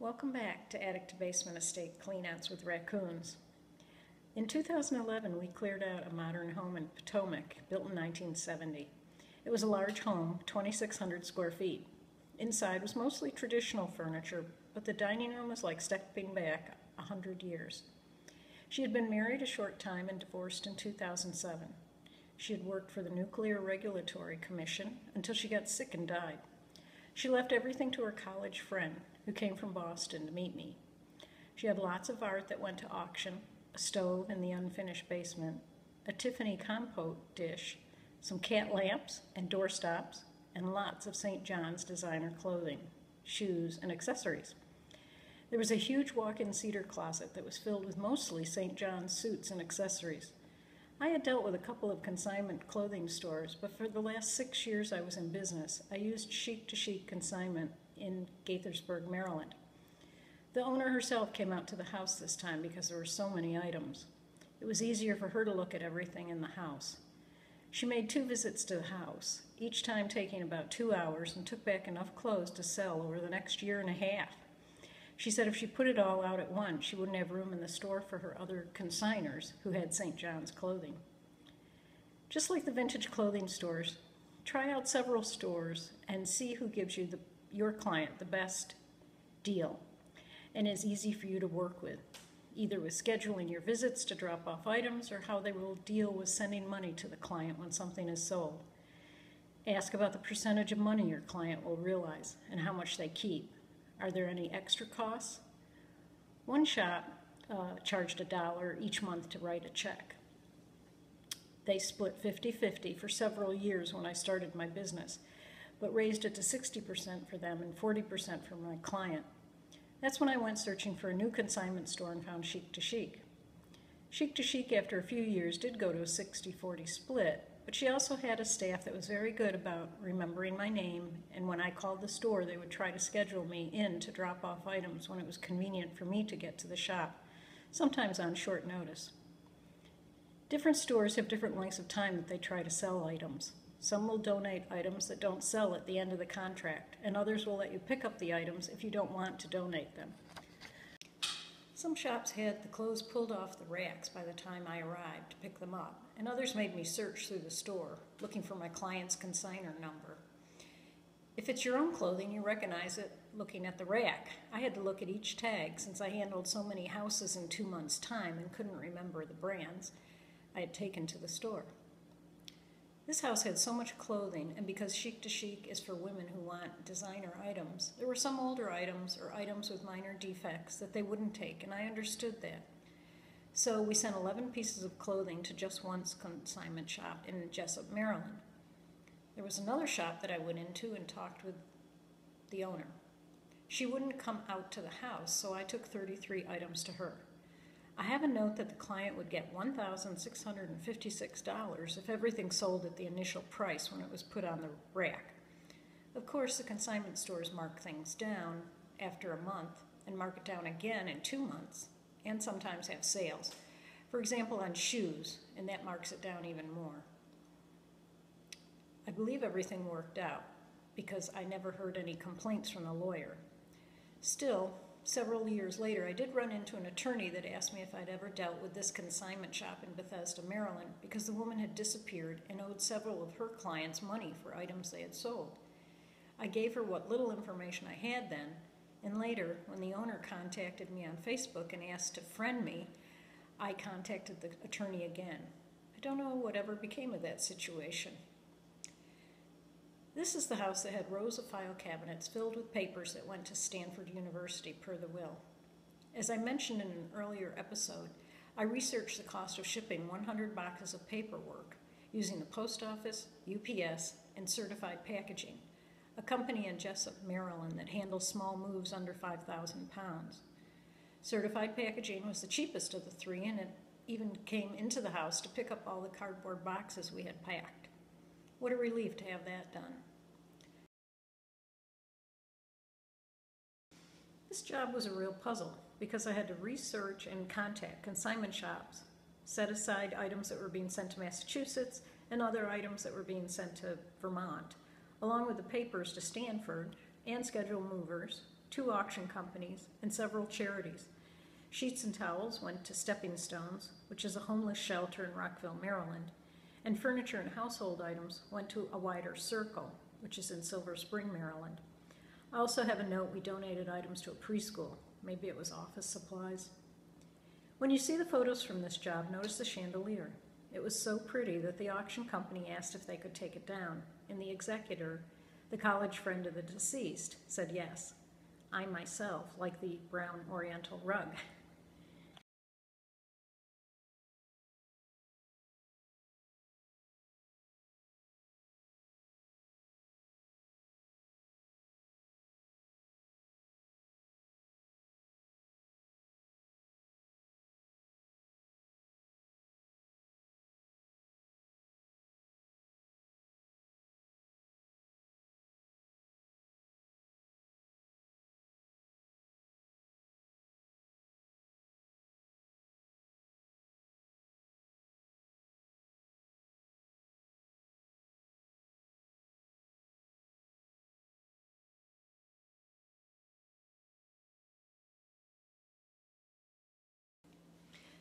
Welcome back to Attic to Basement Estate Cleanouts with Raccoons. In 2011, we cleared out a modern home in Potomac, built in 1970. It was a large home, 2,600 square feet. Inside was mostly traditional furniture, but the dining room was like stepping back 100 years. She had been married a short time and divorced in 2007. She had worked for the Nuclear Regulatory Commission until she got sick and died. She left everything to her college friend, who came from Boston to meet me. She had lots of art that went to auction, a stove in the unfinished basement, a Tiffany compote dish, some cat lamps and doorstops, and lots of St. John's designer clothing, shoes, and accessories. There was a huge walk-in cedar closet that was filled with mostly St. John's suits and accessories. I had dealt with a couple of consignment clothing stores, but for the last 6 years I was in business, I used Chic to Chic Consignment in Gaithersburg, Maryland. The owner herself came out to the house this time because there were so many items. It was easier for her to look at everything in the house. She made 2 visits to the house, each time taking about 2 hours, and took back enough clothes to sell over the next year and a half. She said if she put it all out at once, she wouldn't have room in the store for her other consignors who had St. John's clothing. Just like the vintage clothing stores, try out several stores and see who gives you your client the best deal and is easy for you to work with, either with scheduling your visits to drop off items or how they will deal with sending money to the client when something is sold. Ask about the percentage of money your client will realize and how much they keep. Are there any extra costs? One shop charged $1 each month to write a check. They split 50-50 for several years when I started my business, but raised it to 60% for them and 40% for my client. That's when I went searching for a new consignment store and found Chic to Chic. Chic to Chic, after a few years, did go to a 60-40 split, but she also had a staff that was very good about remembering my name, and when I called the store, they would try to schedule me in to drop off items when it was convenient for me to get to the shop, sometimes on short notice. Different stores have different lengths of time that they try to sell items. Some will donate items that don't sell at the end of the contract, and others will let you pick up the items if you don't want to donate them. Some shops had the clothes pulled off the racks by the time I arrived to pick them up, and others made me search through the store, looking for my client's consignor number. If it's your own clothing, you recognize it looking at the rack. I had to look at each tag since I handled so many houses in 2 months' time and couldn't remember the brands I had taken to the store. This house had so much clothing, and because Chic to Chic is for women who want designer items, there were some older items or items with minor defects that they wouldn't take, and I understood that. So we sent 11 pieces of clothing to just one consignment shop in Jessup, Maryland. There was another shop that I went into and talked with the owner. She wouldn't come out to the house, so I took 33 items to her. I have a note that the client would get $1,656 if everything sold at the initial price when it was put on the rack. Of course, the consignment stores mark things down after a month and mark it down again in 2 months, and sometimes have sales. For example, on shoes, and that marks it down even more. I believe everything worked out because I never heard any complaints from the lawyer. Still, several years later, I did run into an attorney that asked me if I'd ever dealt with this consignment shop in Bethesda, Maryland, because the woman had disappeared and owed several of her clients money for items they had sold. I gave her what little information I had then, and later, when the owner contacted me on Facebook and asked to friend me, I contacted the attorney again. I don't know whatever became of that situation. This is the house that had rows of file cabinets filled with papers that went to Stanford University per the will. As I mentioned in an earlier episode, I researched the cost of shipping 100 boxes of paperwork using the post office, UPS, and Certified Packaging, a company in Jessup, Maryland that handles small moves under 5,000 pounds. Certified Packaging was the cheapest of the 3, and it even came into the house to pick up all the cardboard boxes we had packed. What a relief to have that done. This job was a real puzzle because I had to research and contact consignment shops, set aside items that were being sent to Massachusetts and other items that were being sent to Vermont, along with the papers to Stanford, and schedule movers 2 auction companies, and several charities. Sheets and towels went to Stepping Stones, which is a homeless shelter in Rockville, Maryland, and furniture and household items went to A Wider Circle, which is in Silver Spring, Maryland. I also have a note we donated items to a preschool. Maybe it was office supplies. When you see the photos from this job, notice the chandelier. It was so pretty that the auction company asked if they could take it down, and the executor, the college friend of the deceased, said yes. I myself like the brown oriental rug.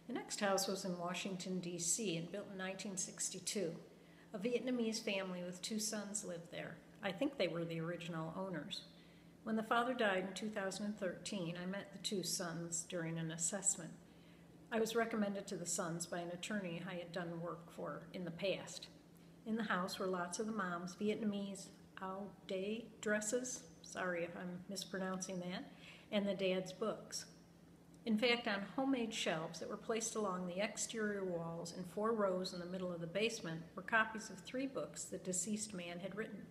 The next house was in Washington, D.C., and built in 1962. A Vietnamese family with 2 sons lived there. I think they were the original owners. When the father died in 2013, I met the 2 sons during an assessment. I was recommended to the sons by an attorney I had done work for in the past. In the house were lots of the mom's Vietnamese ao dai dresses, sorry if I'm mispronouncing that, and the dad's books. In fact, on homemade shelves that were placed along the exterior walls in 4 rows in the middle of the basement were copies of 3 books the deceased man had written.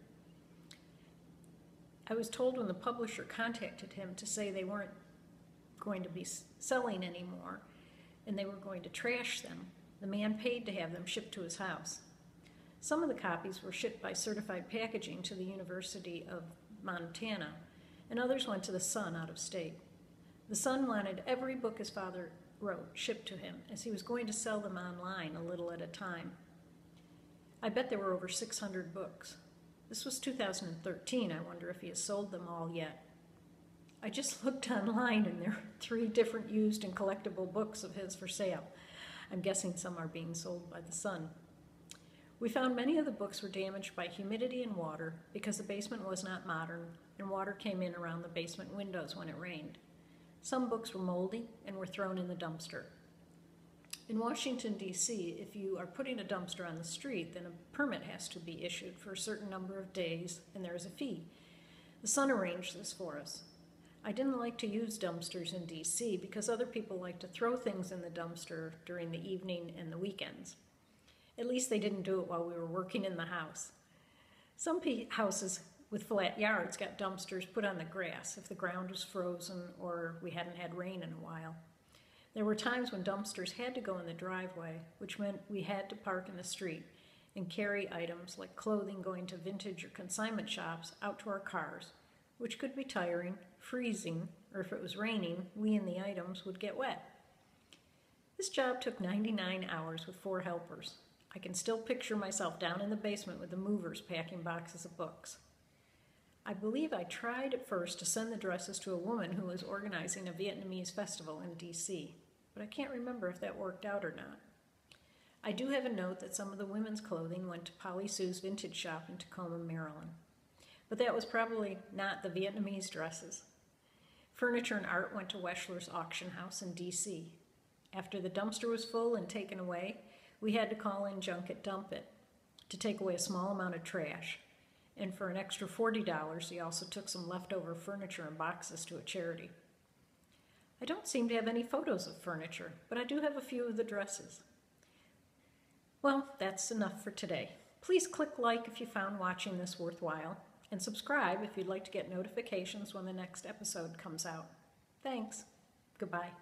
I was told when the publisher contacted him to say they weren't going to be selling anymore and they were going to trash them. The man paid to have them shipped to his house. Some of the copies were shipped by certified packaging to the University of Montana, and others went to the son out of state. The son wanted every book his father wrote shipped to him, as he was going to sell them online a little at a time. I bet there were over 600 books. This was 2013. I wonder if he has sold them all yet. I just looked online and there are 3 different used and collectible books of his for sale. I'm guessing some are being sold by the son. We found many of the books were damaged by humidity and water because the basement was not modern and water came in around the basement windows when it rained. Some books were moldy and were thrown in the dumpster. In Washington, D.C., if you are putting a dumpster on the street, then a permit has to be issued for a certain number of days, and there is a fee. The son arranged this for us. I didn't like to use dumpsters in D.C. because other people like to throw things in the dumpster during the evening and the weekends. At least they didn't do it while we were working in the house. Some houses with flat yards got dumpsters put on the grass if the ground was frozen or we hadn't had rain in a while. There were times when dumpsters had to go in the driveway, which meant we had to park in the street and carry items like clothing going to vintage or consignment shops out to our cars, which could be tiring, freezing, or if it was raining, we and the items would get wet. This job took 99 hours with 4 helpers. I can still picture myself down in the basement with the movers packing boxes of books. I believe I tried at first to send the dresses to a woman who was organizing a Vietnamese festival in D.C., but I can't remember if that worked out or not. I do have a note that some of the women's clothing went to Polly Sue's vintage shop in Tacoma, Maryland, but that was probably not the Vietnamese dresses. Furniture and art went to Weschler's auction house in D.C. After the dumpster was full and taken away, we had to call in Junket Dump It to take away a small amount of trash. And for an extra $40, he also took some leftover furniture and boxes to a charity. I don't seem to have any photos of furniture, but I do have a few of the dresses. Well, that's enough for today. Please click like if you found watching this worthwhile, and subscribe if you'd like to get notifications when the next episode comes out. Thanks. Goodbye.